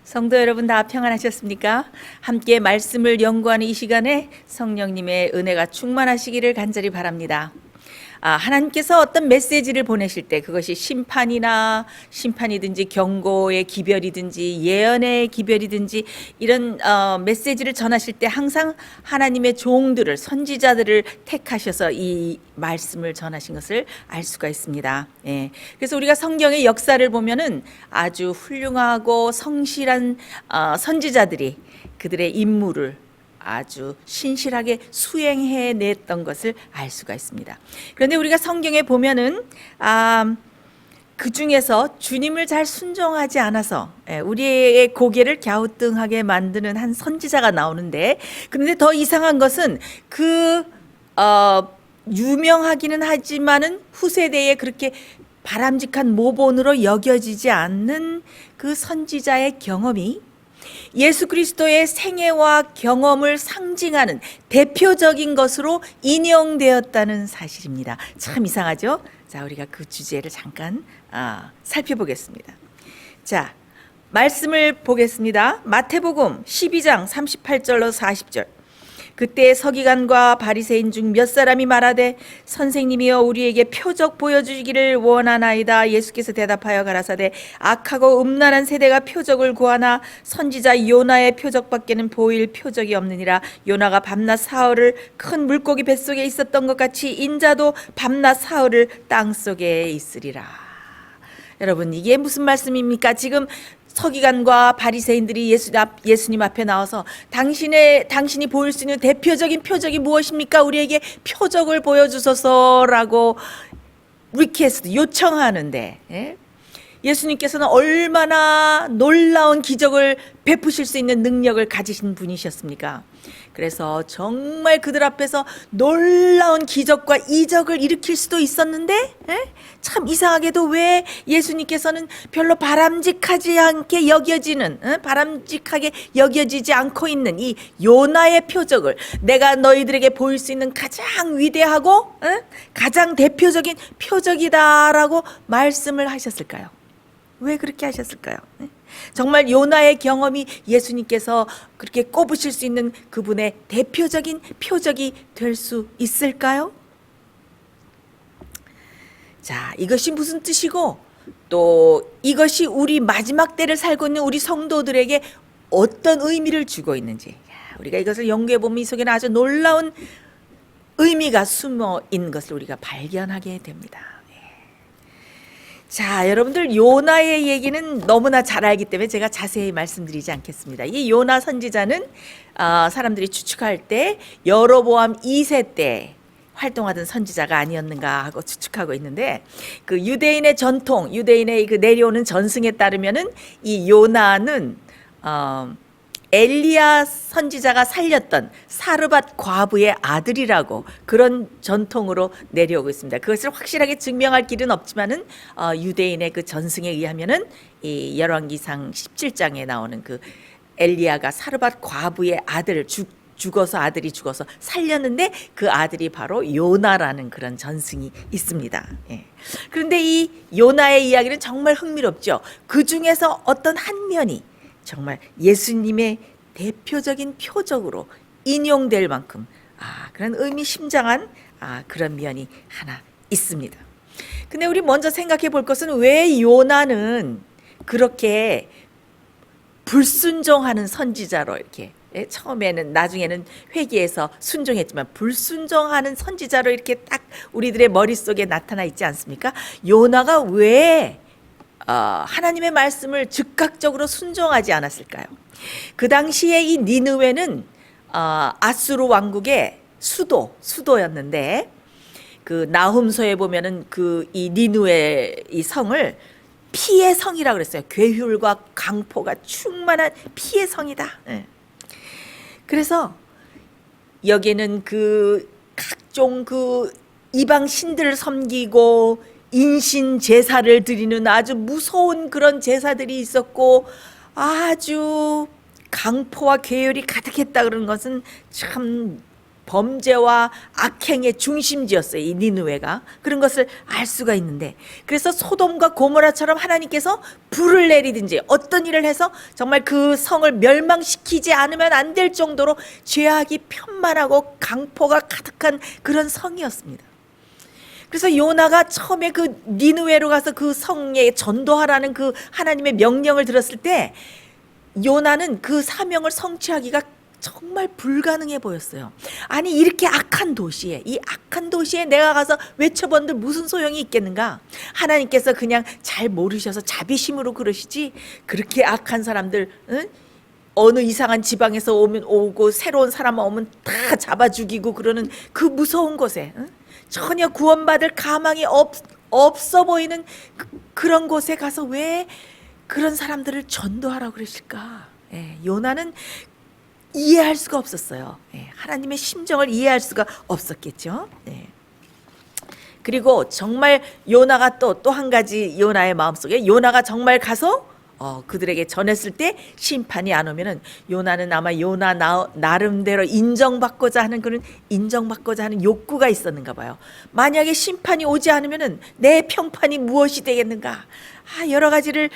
성도 여러분 다 평안하셨습니까? 함께 말씀을 연구하는 이 시간에 성령님의 은혜가 충만하시기를 간절히 바랍니다. 하나님께서 어떤 메시지를 보내실 때 그것이 심판이든지 경고의 기별이든지 예언의 기별이든지 이런 메시지를 전하실 때 항상 하나님의 종들을 선지자들을 택하셔서 이 말씀을 전하신 것을 알 수가 있습니다. 예. 그래서 우리가 성경의 역사를 보면은 아주 훌륭하고 성실한 선지자들이 그들의 임무를 아주 신실하게 수행해냈던 것을 알 수가 있습니다. 그런데 우리가 성경에 보면은 그 중에서 주님을 잘 순종하지 않아서 우리의 고개를 갸우뚱하게 만드는 한 선지자가 나오는데, 그런데 더 이상한 것은 유명하기는 하지만은 후세대에 그렇게 바람직한 모본으로 여겨지지 않는 그 선지자의 경험이 예수 그리스도의 생애와 경험을 상징하는 대표적인 것으로 인용되었다는 사실입니다. 참 이상하죠? 자, 우리가 그 주제를 잠깐 살펴보겠습니다. 자, 말씀을 보겠습니다. 마태복음 12장 38절로 40절. 그때 서기관과 바리새인 중 몇 사람이 말하되 선생님이여 우리에게 표적 보여주기를 원하나이다. 예수께서 대답하여 가라사대 악하고 음란한 세대가 표적을 구하나 선지자 요나의 표적밖에는 보일 표적이 없느니라. 요나가 밤낮 사흘을 큰 물고기 뱃속에 있었던 것 같이 인자도 밤낮 사흘을 땅속에 있으리라. 여러분, 이게 무슨 말씀입니까? 지금 서기관과 바리새인들이 예수님 앞에 나와서 당신이 보일 수 있는 대표적인 표적이 무엇입니까? 우리에게 표적을 보여주소서라고 리퀘스트 요청하는데, 예수님께서는 얼마나 놀라운 기적을 베푸실 수 있는 능력을 가지신 분이셨습니까? 그래서 정말 그들 앞에서 놀라운 기적과 이적을 일으킬 수도 있었는데, 참 이상하게도 왜 예수님께서는 별로 바람직하게 여겨지지 않고 있는 이 요나의 표적을 내가 너희들에게 보일 수 있는 가장 위대하고 가장 대표적인 표적이다라고 말씀을 하셨을까요? 왜 그렇게 하셨을까요? 정말 요나의 경험이 예수님께서 그렇게 꼽으실 수 있는 그분의 대표적인 표적이 될 수 있을까요? 자, 이것이 무슨 뜻이고 또 이것이 우리 마지막 때를 살고 있는 우리 성도들에게 어떤 의미를 주고 있는지, 우리가 이것을 연구해 보면 이 속에는 아주 놀라운 의미가 숨어 있는 것을 우리가 발견하게 됩니다. 자, 여러분들 요나의 얘기는 너무나 잘 알기 때문에 제가 자세히 말씀드리지 않겠습니다. 이 요나 선지자는 사람들이 추측할 때 여로보암 2세 때 활동하던 선지자가 아니었는가 하고 추측하고 있는데, 그 유대인의 전통, 유대인의 그 내려오는 전승에 따르면은 이 요나는 엘리야 선지자가 살렸던 사르밧 과부의 아들이라고 그런 전통으로 내려오고 있습니다. 그것을 확실하게 증명할 길은 없지만은 유대인의 그 전승에 의하면은 이 열왕기상 17장에 나오는 그 엘리야가 사르밧 과부의 아들을 아들이 죽어서 살렸는데 그 아들이 바로 요나라는 그런 전승이 있습니다. 그런데 이 요나의 이야기는 정말 흥미롭죠. 그 중에서 어떤 한 면이 정말 예수님의 대표적인 표적으로 인용될 만큼 그런 의미심장한 그런 면이 하나 있습니다. 근데 우리 먼저 생각해 볼 것은 왜 요나는 그렇게 불순종하는 선지자로 이렇게 처음에는 나중에는 회개해서 순종했지만 불순종하는 선지자로 이렇게 딱 우리들의 머릿속에 나타나 있지 않습니까? 요나가 왜 하나님의 말씀을 즉각적으로 순종하지 않았을까요? 그 당시에 이 니느웨는 아수르 왕국의 수도였는데, 그 나훔서에 보면은 이 니느웨 이 성을 피의 성이라고 그랬어요. 괴휼과 강포가 충만한 피의 성이다. 그래서 여기는 그 각종 그 이방 신들을 섬기고 인신 제사를 드리는 아주 무서운 그런 제사들이 있었고 아주 강포와 괴열이 가득했다 그러는 것은 참 범죄와 악행의 중심지였어요. 이 니느웨가. 그런 것을 알 수가 있는데, 그래서 소돔과 고모라처럼 하나님께서 불을 내리든지 어떤 일을 해서 정말 그 성을 멸망시키지 않으면 안 될 정도로 죄악이 편만하고 강포가 가득한 그런 성이었습니다. 그래서 요나가 처음에 그 니느웨로 가서 그 성에 전도하라는 그 하나님의 명령을 들었을 때 요나는 그 사명을 성취하기가 정말 불가능해 보였어요. 아니, 이렇게 악한 도시에, 이 악한 도시에 내가 가서 외쳐본들 무슨 소용이 있겠는가? 하나님께서 그냥 잘 모르셔서 자비심으로 그러시지, 그렇게 악한 사람들, 응? 어느 이상한 지방에서 오고 새로운 사람 오면 다 잡아 죽이고 그러는 그 무서운 곳에, 응? 전혀 구원받을 가망이 없어 보이는 그런 곳에 가서 왜 그런 사람들을 전도하라고 그러실까? 요나는 이해할 수가 없었어요. 하나님의 심정을 이해할 수가 없었겠죠. 그리고 정말 요나가 또 한 가지, 요나의 마음속에 요나가 정말 가서 그들에게 전했을 때 심판이 안 오면은 요나는 아마 요나 나름대로 인정받고자 하는 욕구가 있었는가 봐요. 만약에 심판이 오지 않으면은 내 평판이 무엇이 되겠는가? 여러 가지를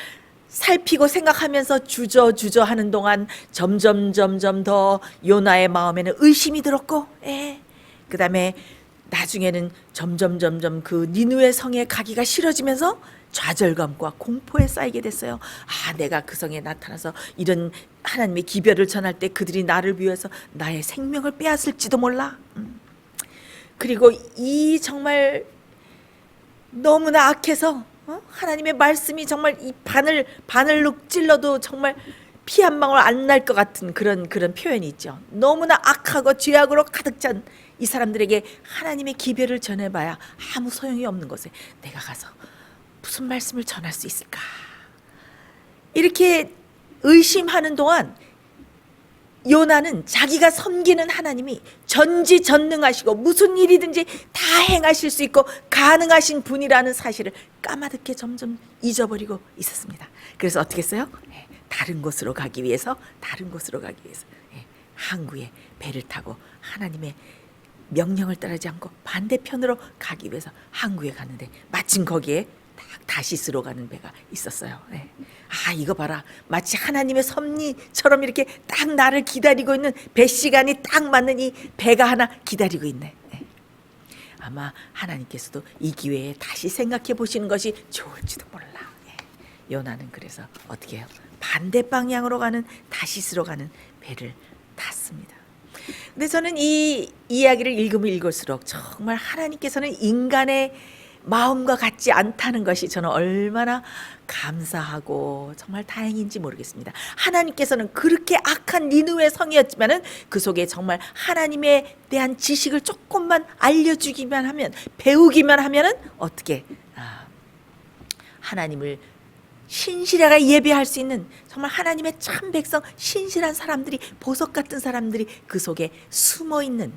살피고 생각하면서 주저 하는 동안 점점 더 요나의 마음에는 의심이 들었고, 그 다음에 나중에는 점점 그 니느웨 성에 가기가 싫어지면서 좌절감과 공포에 쌓이게 됐어요. 내가 그 성에 나타나서 이런 하나님의 기별을 전할 때 그들이 나를 위해서 나의 생명을 빼앗을지도 몰라. 그리고 이 정말 너무나 악해서 하나님의 말씀이 정말 이 바늘로 찔러도 정말 피 한 방울 안 날 것 같은 그런 표현이 있죠. 너무나 악하고 죄악으로 가득 찬 이 사람들에게 하나님의 기별을 전해봐야 아무 소용이 없는 곳에 내가 가서 무슨 말씀을 전할 수 있을까? 이렇게 의심하는 동안 요나는 자기가 섬기는 하나님이 전지전능하시고 무슨 일이든지 다 행하실 수 있고 가능하신 분이라는 사실을 까마득히 점점 잊어버리고 있었습니다. 그래서 어떻게 했어요? 다른 곳으로 가기 위해서 항구에 배를 타고 하나님의 명령을 따르지 않고 반대편으로 가기 위해서 항구에 갔는데 마침 거기에 다시스로 가는 배가 있었어요. 이거 봐라, 마치 하나님의 섭리처럼 이렇게 딱 나를 기다리고 있는 배 시간이 딱 맞는 이 배가 하나 기다리고 있네. 아마 하나님께서도 이 기회에 다시 생각해 보시는 것이 좋을지도 몰라. 요나는 그래서 어떻게 해요? 반대 방향으로 가는 다시스로 가는 배를 탔습니다. 근데 저는 이 이야기를 읽으면 읽을수록 정말 하나님께서는 인간의 마음과 같지 않다는 것이 저는 얼마나 감사하고 정말 다행인지 모르겠습니다. 하나님께서는 그렇게 악한 니느웨 성이었지만은 그 속에 정말 하나님에 대한 지식을 조금만 알려주기만 하면, 배우기만 하면은 어떻게 하나님을 신실하게 예배할 수 있는 정말 하나님의 참 백성, 신실한 사람들이, 보석 같은 사람들이 그 속에 숨어 있는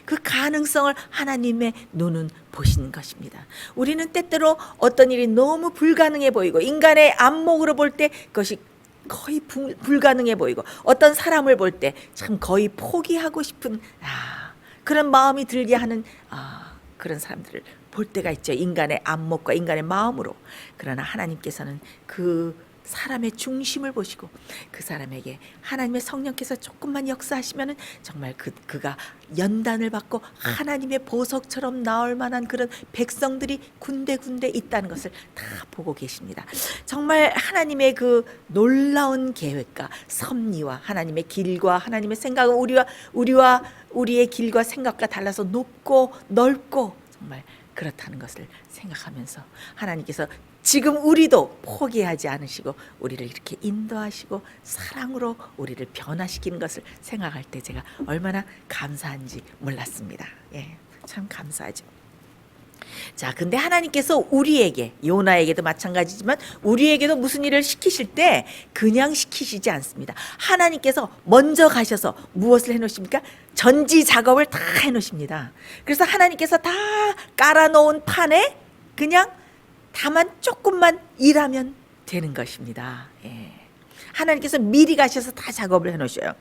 그 가능성을 하나님의 눈은 보시는 것입니다. 우리는 때때로 어떤 일이 너무 불가능해 보이고 인간의 안목으로 볼 때 그것이 거의 불가능해 보이고 어떤 사람을 볼 때 참 거의 포기하고 싶은 그런 마음이 들게 하는 그런 사람들을 볼 때가 있죠. 인간의 안목과 인간의 마음으로. 그러나 하나님께서는 그 사람의 중심을 보시고 그 사람에게 하나님의 성령께서 조금만 역사하시면은 정말 그가 연단을 받고 하나님의 보석처럼 나올 만한 그런 백성들이 군데군데 있다는 것을 다 보고 계십니다. 정말 하나님의 그 놀라운 계획과 섭리와 하나님의 길과 하나님의 생각은 우리의 길과 생각과 달라서 높고 넓고 정말 그렇다는 것을 생각하면서 하나님께서 지금 우리도 포기하지 않으시고 우리를 이렇게 인도하시고 사랑으로 우리를 변화시키는 것을 생각할 때 제가 얼마나 감사한지 몰랐습니다. 참 감사하죠. 자, 근데 하나님께서 우리에게, 요나에게도 마찬가지지만 우리에게도 무슨 일을 시키실 때 그냥 시키시지 않습니다. 하나님께서 먼저 가셔서 무엇을 해놓으십니까? 전지 작업을 다 해놓으십니다. 그래서 하나님께서 다 깔아놓은 판에 그냥 다만 조금만 일하면 되는 것입니다. 하나님께서 미리 가셔서 다 작업을 해놓으셔요.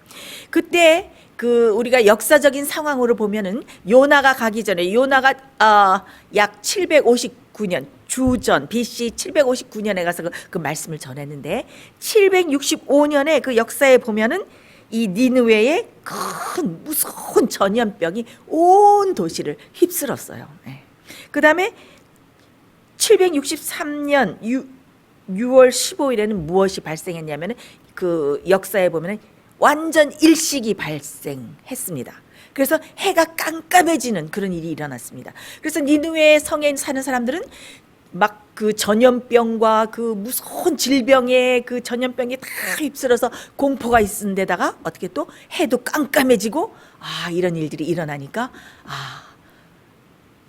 그때 그 우리가 역사적인 상황으로 보면은 요나가 가기 전에 요나가 약 759년 주전 BC 759년에 가서 그 말씀을 전했는데 765년에 그 역사에 보면은 이 니느웨의 큰 무서운 전염병이 온 도시를 휩쓸었어요. 네. 그 다음에 763년 6월 15일에는 무엇이 발생했냐면 그 역사에 보면 완전 일식이 발생했습니다. 그래서 해가 깜깜해지는 그런 일이 일어났습니다. 그래서 니느웨 성에 사는 사람들은 막 그 전염병과 그 무서운 질병에 그 전염병이 다 휩쓸어서 공포가 있은 데다가 어떻게 또 해도 깜깜해지고 이런 일들이 일어나니까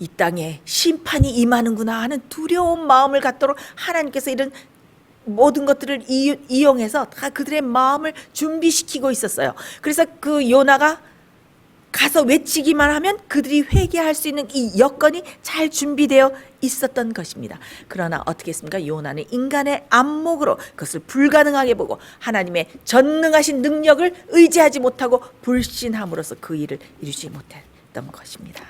이 땅에 심판이 임하는구나 하는 두려운 마음을 갖도록 하나님께서 이런 모든 것들을 이용해서 다 그들의 마음을 준비시키고 있었어요. 그래서 그 요나가 가서 외치기만 하면 그들이 회개할 수 있는 이 여건이 잘 준비되어 있었던 것입니다. 그러나 어떻게 했습니까? 요나는 인간의 안목으로 그것을 불가능하게 보고 하나님의 전능하신 능력을 의지하지 못하고 불신함으로써 그 일을 이루지 못했던 것입니다.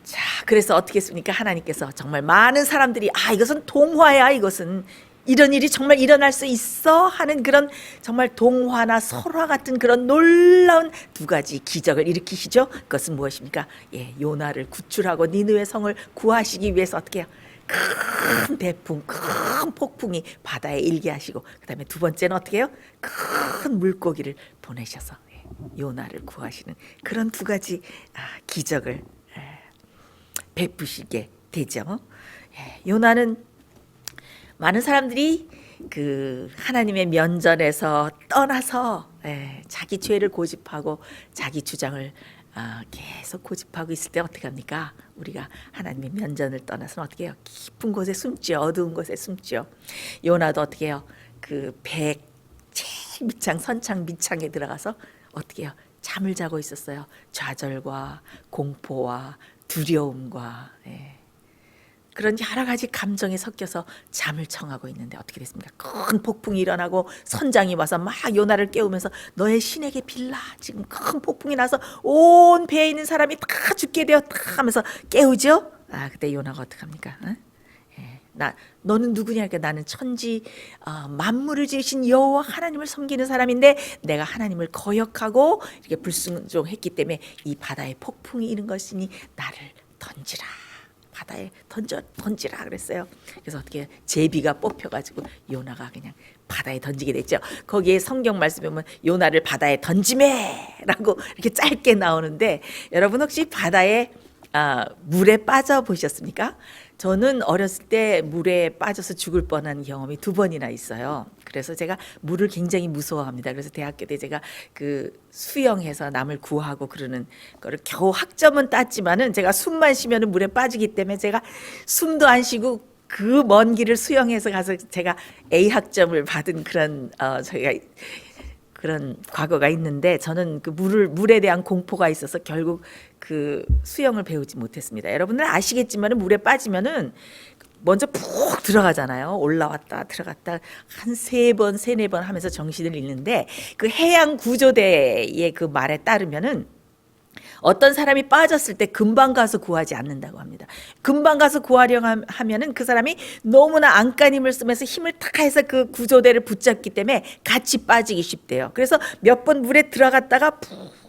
자, 그래서 어떻게 했습니까? 하나님께서 정말 많은 사람들이 이것은 동화야, 이것은 이런 일이 정말 일어날 수 있어 하는 그런 정말 동화나 설화 같은 그런 놀라운 두 가지 기적을 일으키시죠. 그것은 무엇입니까? 요나를 구출하고 니느웨 성을 구하시기 위해서 어떻게 해요? 큰 대풍, 큰 폭풍이 바다에 일게 하시고 그 다음에 두 번째는 어떻게 해요? 큰 물고기를 보내셔서 요나를 구하시는 그런 두 가지 기적을 베푸시게 되죠. 요나는 많은 사람들이 그 하나님의 면전에서 떠나서 자기 죄를 고집하고 자기 주장을 계속 고집하고 있을 때 어떻게 합니까? 우리가 하나님의 면전을 떠나서는 어떻게 해요? 깊은 곳에 숨죠. 어두운 곳에 숨죠. 요나도 어떻게 해요? 그 배 제일 밑창 선창 밑창에 들어가서 어떻게 해요? 잠을 자고 있었어요. 좌절과 공포와 두려움과 그런 여러 가지 감정이 섞여서 잠을 청하고 있는데 어떻게 됐습니까? 큰 폭풍이 일어나고 선장이 와서 막 요나를 깨우면서 너의 신에게 빌라. 지금 큰 폭풍이 나서 온 배에 있는 사람이 다 죽게 되었다 하면서 깨우죠. 그때 요나가 어떡합니까? 너는 누구냐? 그러니까 나는 천지 만물을 지으신 여호와 하나님을 섬기는 사람인데 내가 하나님을 거역하고 이렇게 불순종했기 때문에 이 바다에 폭풍이 이른 것이니 나를 던지라. 바다에 던지라 그랬어요. 그래서 어떻게 제비가 뽑혀가지고 요나가 그냥 바다에 던지게 됐죠. 거기에 성경 말씀에 보면 요나를 바다에 던지매라고 이렇게 짧게 나오는데 여러분 혹시 바다에 물에 빠져 보셨습니까? 저는 어렸을 때 물에 빠져서 죽을 뻔한 경험이 2번이나 있어요. 그래서 제가 물을 굉장히 무서워합니다. 그래서 대학교 때 제가 그 수영해서 남을 구하고 그러는 거를 겨우 학점은 땄지만은 제가 숨만 쉬면은 물에 빠지기 때문에 제가 숨도 안 쉬고 그 먼 길을 수영해서 가서 제가 A 학점을 받은 그런 저희가 그런 과거가 있는데 저는 그 물에 대한 공포가 있어서 결국 그 수영을 배우지 못했습니다. 여러분들 아시겠지만 물에 빠지면은 먼저 푹 들어가잖아요. 올라왔다 들어갔다 한 3번, 4번 하면서 정신을 잃는데 그 해양 구조대의 그 말에 따르면은 어떤 사람이 빠졌을 때 금방 가서 구하지 않는다고 합니다. 금방 가서 구하려고 하면은 그 사람이 너무나 안간힘을 쓰면서 힘을 다 해서 그 구조대를 붙잡기 때문에 같이 빠지기 쉽대요. 그래서 몇 번 물에 들어갔다가 푹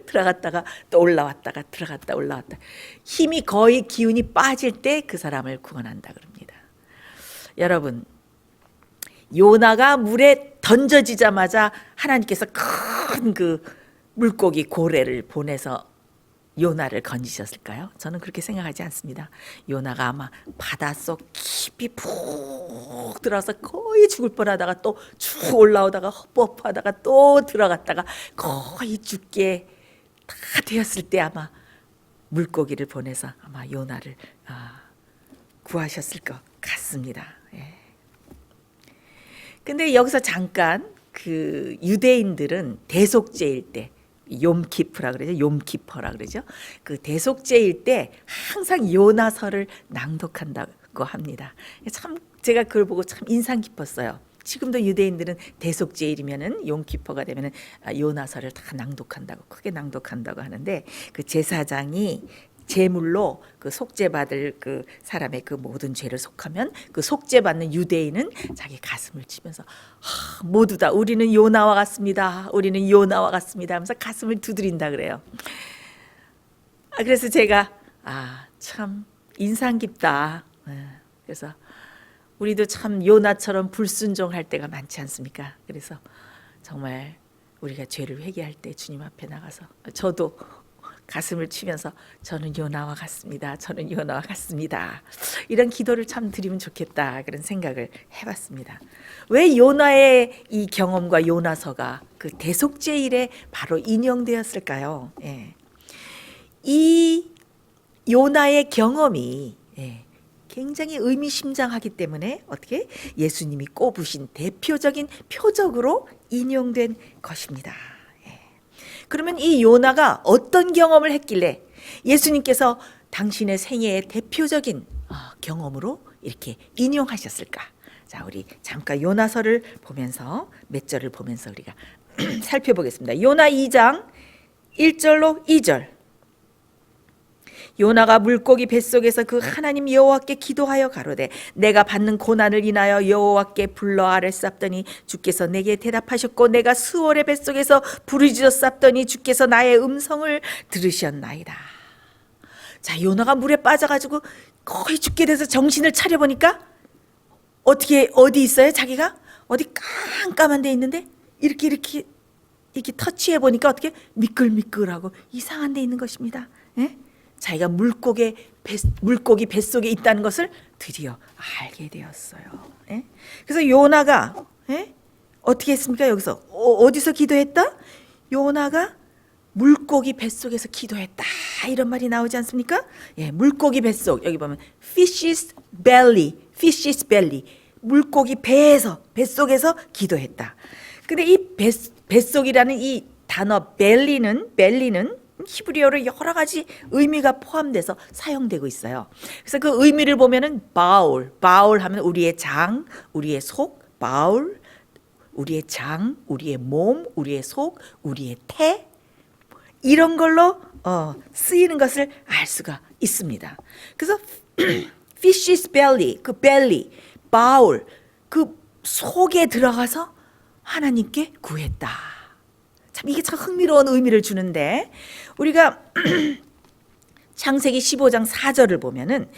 들어갔다가 또 올라왔다가 들어갔다 올라왔다 힘이 거의 기운이 빠질 때 그 사람을 구원한다 그럽니다. 여러분 요나가 물에 던져지자마자 하나님께서 큰 그 물고기 고래를 보내서 요나를 건지셨을까요? 저는 그렇게 생각하지 않습니다. 요나가 아마 바닷속 깊이 푹 들어서 거의 죽을 뻔하다가 또 쭉 올라오다가 허법하다가 또 들어갔다가 거의 죽게 다 되었을 때 아마 물고기를 보내서 아마 요나를 구하셨을 것 같습니다. 근데 여기서 잠깐 그 유대인들은 대속죄일 때 욤키프라 그러죠. 욤키퍼라 그러죠. 그 대속죄일 때 항상 요나서를 낭독한다고 합니다. 참 제가 그걸 보고 참 인상 깊었어요. 지금도 유대인들은 대속제일이면은 용키퍼가 되면은 요나서를 다 낭독한다고, 크게 낭독한다고 하는데, 그 제사장이 제물로 그 속죄받을 그 사람의 그 모든 죄를 속하면 그 속죄받는 유대인은 자기 가슴을 치면서 모두 다 우리는 요나와 같습니다, 우리는 요나와 같습니다 하면서 가슴을 두드린다 그래요. 그래서 제가 참 인상 깊다. 그래서 우리도 참 요나처럼 불순종할 때가 많지 않습니까? 그래서 정말 우리가 죄를 회개할 때 주님 앞에 나가서, 저도 가슴을 치면서 저는 요나와 같습니다, 저는 요나와 같습니다, 이런 기도를 참 드리면 좋겠다, 그런 생각을 해봤습니다. 왜 요나의 이 경험과 요나서가 그 대속죄일에 바로 인용되었을까요? 이 요나의 경험이 굉장히 의미심장하기 때문에 어떻게 예수님이 꼽으신 대표적인 표적으로 인용된 것입니다. 그러면 이 요나가 어떤 경험을 했길래 예수님께서 당신의 생애의 대표적인 경험으로 이렇게 인용하셨을까? 자, 우리 잠깐 요나서를 보면서 몇 절을 보면서 우리가 살펴보겠습니다. 요나 2장 1절로 2절. 요나가 물고기 뱃속에서 그 하나님 여호와께 기도하여 가로되 내가 받는 고난을 인하여 여호와께 불러 아뢰쌌더니 주께서 내게 대답하셨고 내가 스월의 뱃속에서 부르짖어 쌌더니 주께서 나의 음성을 들으셨나이다. 자, 요나가 물에 빠져가지고 거의 죽게 돼서 정신을 차려보니까 어디 있어요? 자기가 어디 깜깜한 데 있는데 이렇게 터치해 보니까 어떻게 미끌미끌하고 이상한 데 있는 것입니다. 자기가 물고기 뱃속에 있다는 것을 드디어 알게 되었어요. 그래서 요나가 어떻게 했습니까? 여기서 어디서 기도했다? 요나가 물고기 뱃속에서 기도했다, 이런 말이 나오지 않습니까? 물고기 뱃속, 여기 보면 fish's belly, 물고기 뱃속에서 기도했다. 근데 이 뱃속이라는 이 단어 belly는 히브리어로 여러 가지 의미가 포함돼서 사용되고 있어요. 그래서 그 의미를 보면은 바울 하면 우리의 장, 우리의 속, 바울, 우리의 장, 우리의 몸, 우리의 속, 우리의 태, 이런 걸로 쓰이는 것을 알 수가 있습니다. 그래서 fish's belly, 그 belly, 바울, 그 속에 들어가서 하나님께 구했다. 참 이게 참 흥미로운 의미를 주는데, 우리가 창세기 15장 4절을 보면은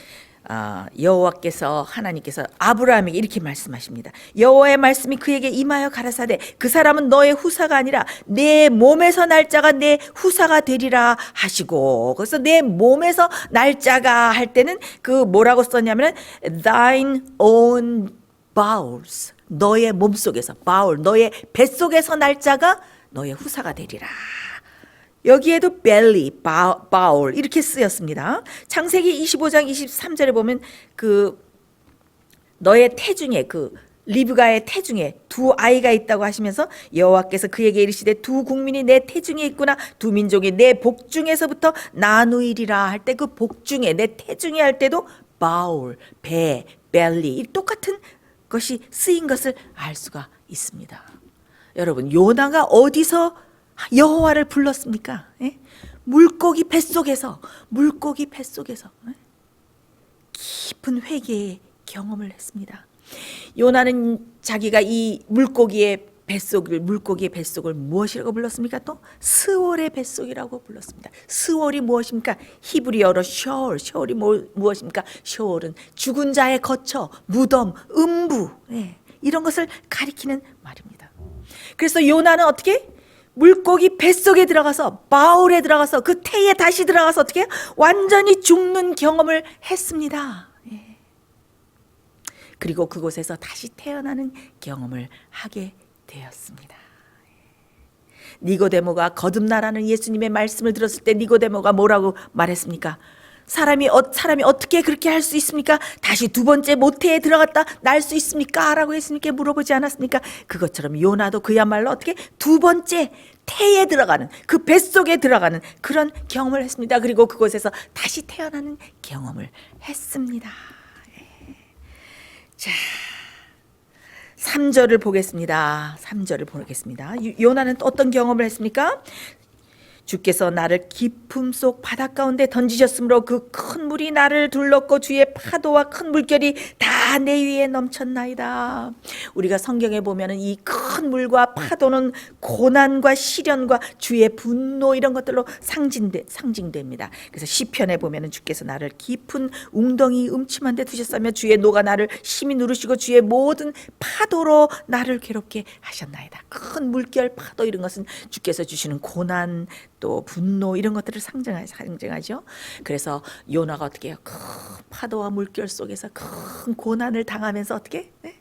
여호와께서 하나님께서 아브라함에게 이렇게 말씀하십니다. 여호와의 말씀이 그에게 임하여 가라사대 그 사람은 너의 후사가 아니라 내 몸에서 날 자가 내 후사가 되리라 하시고, 그래서 내 몸에서 날 자가 할 때는 그 뭐라고 썼냐면 thine own bowels, 너의 몸속에서, 바울 너의 뱃속에서 날 자가 너의 후사가 되리라. 여기에도 belly, 바울 이렇게 쓰였습니다. 창세기 25장 23절에 보면 그 너의 태중에, 그 리브가의 태중에 두 아이가 있다고 하시면서 여호와께서 그에게 이르시되 두 국민이 내 태중에 있구나, 두 민족이 내 복중에서부터 나누이리라 할 때 그 복중에, 내 태중에 할 때도 바울, 배, belly 똑같은 것이 쓰인 것을 알 수가 있습니다. 여러분, 요나가 어디서 여호와를 불렀습니까? 물고기 뱃속에서 깊은 회개의 경험을 했습니다. 요나는 자기가 이 물고기의 뱃속을 무엇이라고 불렀습니까? 또 스월의 뱃속이라고 불렀습니다. 스월이 무엇입니까? 히브리어로 셔올이 무엇입니까? 셔올은 죽은 자의 거처, 무덤, 음부, 이런 것을 가리키는 말입니다. 그래서 요나는 어떻게? 물고기 뱃속에 들어가서, 바울에 들어가서, 그 태에 다시 들어가서 어떻게? 완전히 죽는 경험을 했습니다. 그리고 그곳에서 다시 태어나는 경험을 하게 되었습니다. 니고데모가 거듭나라는 예수님의 말씀을 들었을 때 니고데모가 뭐라고 말했습니까? 사람이 어떻게 그렇게 할 수 있습니까? 다시 두 번째 모태에 들어갔다 날 수 있습니까? 라고 예수님께 물어보지 않았습니까? 그것처럼 요나도 그야말로 어떻게 두 번째 태에 들어가는, 그 뱃속에 들어가는 그런 경험을 했습니다. 그리고 그곳에서 다시 태어나는 경험을 했습니다. 3절을 보겠습니다. 3절을 보겠습니다. 요나는 또 어떤 경험을 했습니까? 주께서 나를 깊음 속 바다 가운데 던지셨으므로 그 큰 물이 나를 둘렀고 주의 파도와 큰 물결이 다 내 위에 넘쳤나이다. 우리가 성경에 보면은 이 큰 물과 파도는 고난과 시련과 주의 분노 이런 것들로 상징됩니다. 그래서 시편에 보면은 주께서 나를 깊은 웅덩이 음침한 데 두셨으며 주의 노가 나를 심히 누르시고 주의 모든 파도로 나를 괴롭게 하셨나이다. 큰 물결 파도 이런 것은 주께서 주시는 고난 또 분노 이런 것들을 상징하죠. 그래서 요나가 어떻게 해요? 큰 파도와 물결 속에서 큰 고난을 당하면서 어떻게? 네?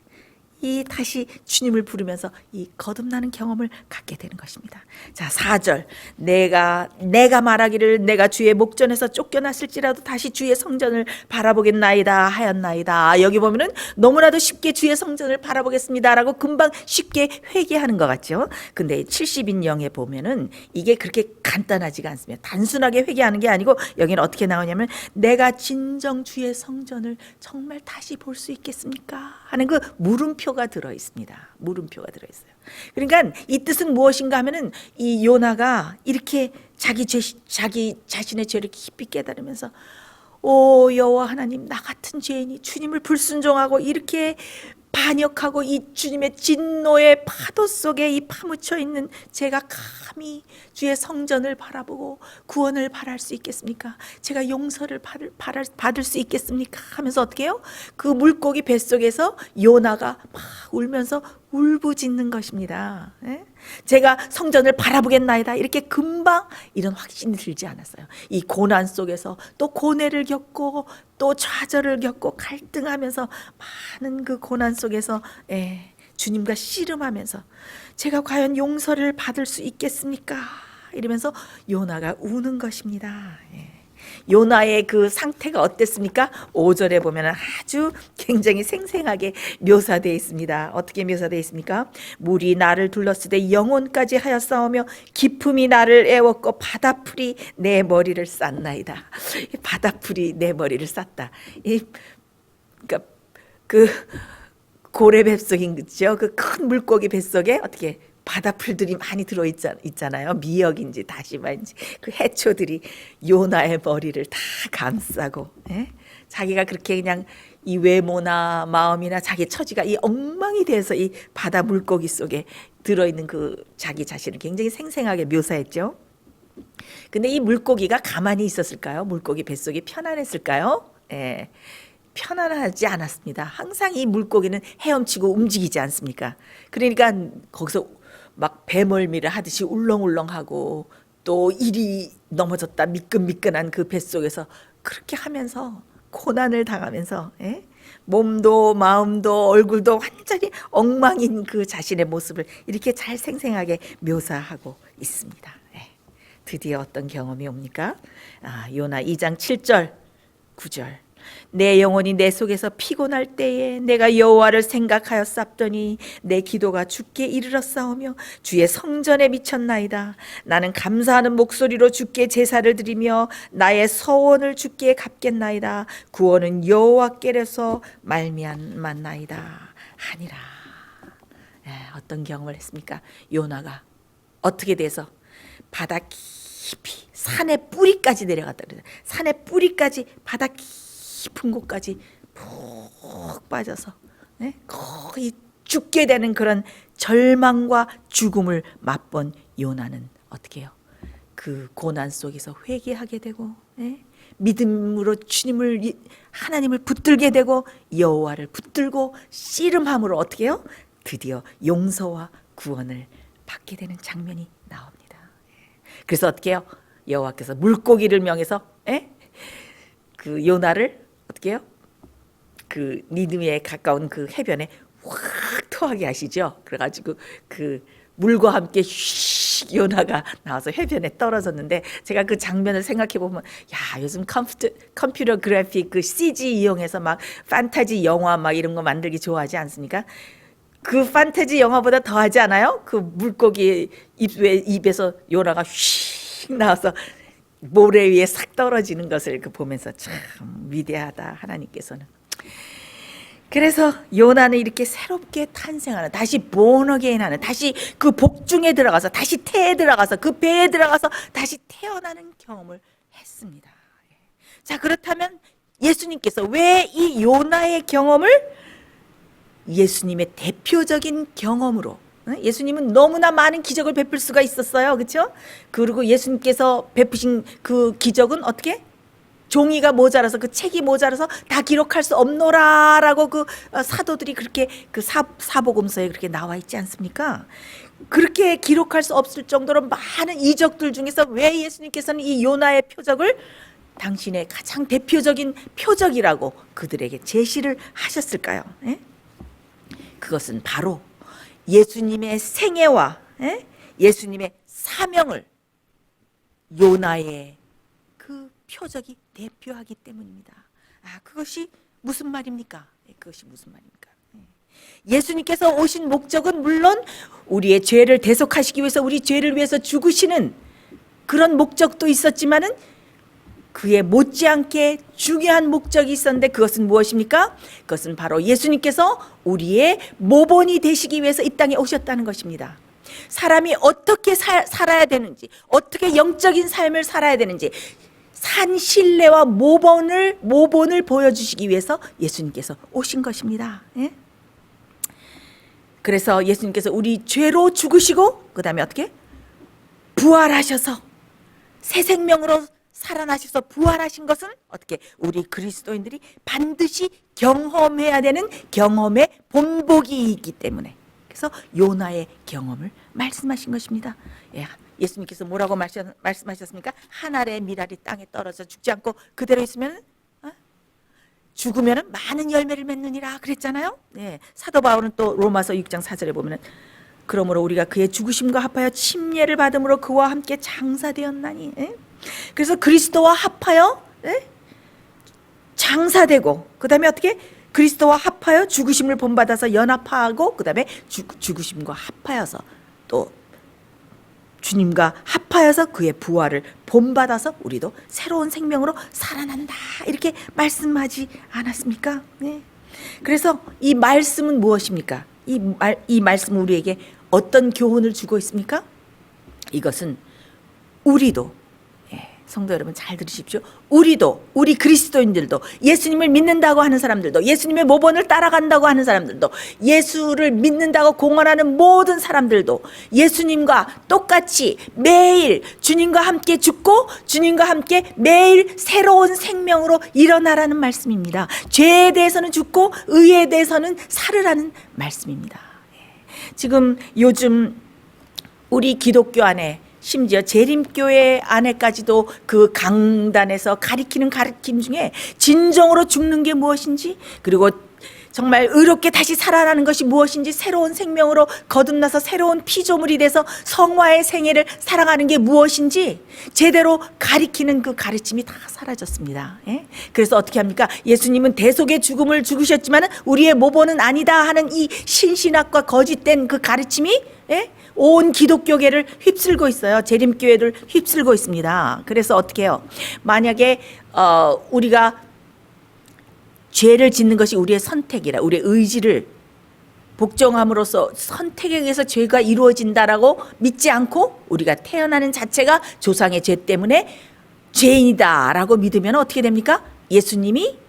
이 다시 주님을 부르면서 이 거듭나는 경험을 갖게 되는 것입니다. 자, 4절. 내가 말하기를 내가 주의 목전에서 쫓겨났을지라도 다시 주의 성전을 바라보겠나이다 하였나이다. 여기 보면은 너무나도 쉽게 주의 성전을 바라보겠습니다라고 금방 쉽게 회개하는 것 같죠. 근데 70인령에 보면은 이게 그렇게 간단하지가 않습니다. 단순하게 회개하는 게 아니고 여기는 어떻게 나오냐면 내가 진정 주의 성전을 정말 다시 볼 수 있겠습니까? 하는 그 물음표가 들어 있습니다. 물음표가 들어 있어요. 그러니까 이 뜻은 무엇인가 하면은 이 요나가 이렇게 자기 자신의 죄를 깊이 깨달으면서 오 여호와 하나님, 나 같은 죄인이 주님을 불순종하고 이렇게 반역하고 이 주님의 진노의 파도 속에 이 파묻혀 있는 제가 감히 주의 성전을 바라보고 구원을 바랄 수 있겠습니까? 제가 용서를 받을 수 있겠습니까? 하면서 어떻게 해요? 그 물고기 뱃속에서 요나가 막 울면서 울부짖는 것입니다. 제가 성전을 바라보겠나이다 이렇게 금방 이런 확신이 들지 않았어요. 이 고난 속에서 또 고뇌를 겪고 또 좌절을 겪고 갈등하면서 많은 그 고난 속에서 주님과 씨름하면서 제가 과연 용서를 받을 수 있겠습니까? 이러면서 요나가 우는 것입니다. 요나의 그 상태가 어땠습니까? 5절에 보면 아주 굉장히 생생하게 묘사되어 있습니다. 어떻게 묘사되어 있습니까? 물이 나를 둘렀으되 영혼까지 하였사오며 깊음이 나를 애웠고 바다풀이 내 머리를 쌌나이다. 바다풀이 내 머리를 쌌다. 그러니까 그 고래 뱃속인 거죠. 그 큰 물고기 뱃속에 어떻게 바다풀들이 많이 들어있잖아요. 미역인지 다시마인지 그 해초들이 요나의 머리를 다 감싸고 자기가 그렇게 그냥 이 외모나 마음이나 자기 처지가 이 엉망이 돼서 이 바다 물고기 속에 들어있는 그 자기 자신을 굉장히 생생하게 묘사했죠. 근데 이 물고기가 가만히 있었을까요? 물고기 뱃속이 편안했을까요? 편안하지 않았습니다. 항상 이 물고기는 헤엄치고 움직이지 않습니까? 그러니까 거기서 막 배멀미를 하듯이 울렁울렁하고 또 이리 넘어졌다 미끈미끈한 그 뱃속에서 그렇게 하면서 고난을 당하면서 몸도 마음도 얼굴도 완전히 엉망인 그 자신의 모습을 이렇게 잘 생생하게 묘사하고 있습니다. 드디어 어떤 경험이 옵니까? 요나 2장 7절 9절 내 영혼이 내 속에서 피곤할 때에 내가 여호와를 생각하여 쌉더니 내 기도가 주께 이르렀사오며 주의 성전에 미쳤나이다. 나는 감사하는 목소리로 주께 제사를 드리며 나의 서원을 주께 갚겠나이다. 구원은 여호와께로서 말미암았나이다 하니라. 어떤 경험을 했습니까? 요나가 어떻게 돼서 바다 깊이 산의 뿌리까지 내려갔다 그래요. 산의 뿌리까지 바다 깊은 곳까지 푹 빠져서 거의 죽게 되는 그런 절망과 죽음을 맛본 요나는 어떻게 해요? 그 고난 속에서 회개하게 되고 믿음으로 주님을 하나님을 붙들게 되고 여호와를 붙들고 씨름함으로 어떻게 해요? 드디어 용서와 구원을 받게 되는 장면이 나옵니다. 그래서 어떻게 해요? 여호와께서 물고기를 명해서 그 요나를 어떻게 해요? 그 니느웨에 가까운 그 해변에 확 토하게 하시죠. 그래가지고 그 물과 함께 휙 요나가 나와서 해변에 떨어졌는데 제가 그 장면을 생각해 보면 야 요즘 컴퓨터 그래픽 그 CG 이용해서 막 판타지 영화 막 이런 거 만들기 좋아하지 않습니까? 그 판타지 영화보다 더 하지 않아요? 그 물고기 입에서 요나가 휙 나와서 모래 위에 싹 떨어지는 것을 보면서 참 위대하다 하나님께서는. 그래서 요나는 이렇게 새롭게 탄생하는, 다시 본어게인하는, 다시 그 복중에 들어가서, 다시 태에 들어가서, 그 배에 들어가서 다시 태어나는 경험을 했습니다. 자, 그렇다면 예수님께서 왜 이 요나의 경험을 예수님의 대표적인 경험으로, 예수님은 너무나 많은 기적을 베풀 수가 있었어요, 그렇죠? 그리고 예수님께서 베푸신 그 기적은 어떻게? 종이가 모자라서, 그 책이 모자라서 다 기록할 수 없노라라고 그 사도들이 그렇게 그 사복음서에 그렇게 나와 있지 않습니까? 그렇게 기록할 수 없을 정도로 많은 이적들 중에서 왜 예수님께서는 이 요나의 표적을 당신의 가장 대표적인 표적이라고 그들에게 제시를 하셨을까요? 그것은 바로 예수님의 생애와 예수님의 사명을 요나의 그 표적이 대표하기 때문입니다. 그것이 무슨 말입니까? 그것이 무슨 말입니까? 예수님께서 오신 목적은 물론 우리의 죄를 대속하시기 위해서, 우리 죄를 위해서 죽으시는 그런 목적도 있었지만은 그에 못지않게 중요한 목적이 있었는데, 그것은 무엇입니까? 그것은 바로 예수님께서 우리의 모본이 되시기 위해서 이 땅에 오셨다는 것입니다. 사람이 어떻게 살아야 되는지, 어떻게 영적인 삶을 살아야 되는지 산 신뢰와 모본을 보여주시기 위해서 예수님께서 오신 것입니다. 그래서 예수님께서 우리 죄로 죽으시고 그 다음에 어떻게? 부활하셔서 새 생명으로 살아나셔서 부활하신 것은 어떻게? 우리 그리스도인들이 반드시 경험해야 되는 경험의 본보기이기 때문에, 그래서 요나의 경험을 말씀하신 것입니다. 예수님께서 뭐라고 말씀하셨습니까? 한 알의 밀알이 땅에 떨어져 죽지 않고 그대로 있으면 죽으면 많은 열매를 맺느니라 그랬잖아요. 사도 바울은 또 로마서 6장 4절에 보면 그러므로 우리가 그의 죽으심과 합하여 침례를 받음으로 그와 함께 장사되었나니. 그래서 그리스도와 합하여 장사되고, 그 다음에 어떻게? 그리스도와 합하여 죽으심을 본받아서 연합하고, 그 다음에 죽으심과 합하여서 또 주님과 합하여서 그의 부활을 본받아서 우리도 새로운 생명으로 살아난다, 이렇게 말씀하지 않았습니까? 그래서 이 말씀은 무엇입니까? 이 말씀은 우리에게 어떤 교훈을 주고 있습니까? 이것은 우리도, 성도 여러분 잘 들으십시오. 우리도, 우리 그리스도인들도, 예수님을 믿는다고 하는 사람들도, 예수님의 모본을 따라간다고 하는 사람들도, 예수를 믿는다고 공언하는 모든 사람들도 예수님과 똑같이 매일 주님과 함께 죽고 주님과 함께 매일 새로운 생명으로 일어나라는 말씀입니다. 죄에 대해서는 죽고 의에 대해서는 살으라는 말씀입니다. 지금 요즘 우리 기독교 안에, 심지어 재림교회 안에까지도 그 강단에서 가리키는 가르침 중에 진정으로 죽는 게 무엇인지, 그리고 정말 의롭게 다시 살아나는 것이 무엇인지, 새로운 생명으로 거듭나서 새로운 피조물이 돼서 성화의 생애를 살아가는 게 무엇인지 제대로 가리키는 그 가르침이 다 사라졌습니다. 그래서 어떻게 합니까? 예수님은 대속의 죽음을 죽으셨지만 우리의 모본은 아니다 하는 이 신신학과 거짓된 그 가르침이 온 기독교계를 휩쓸고 있어요. 재림교회를 휩쓸고 있습니다. 그래서 어떻게 해요? 만약에 우리가 죄를 짓는 것이 우리의 선택이라, 우리의 의지를 복종함으로써 선택에 의해서 죄가 이루어진다라고 믿지 않고 우리가 태어나는 자체가 조상의 죄 때문에 죄인이다라고 믿으면 어떻게 됩니까? 예수님이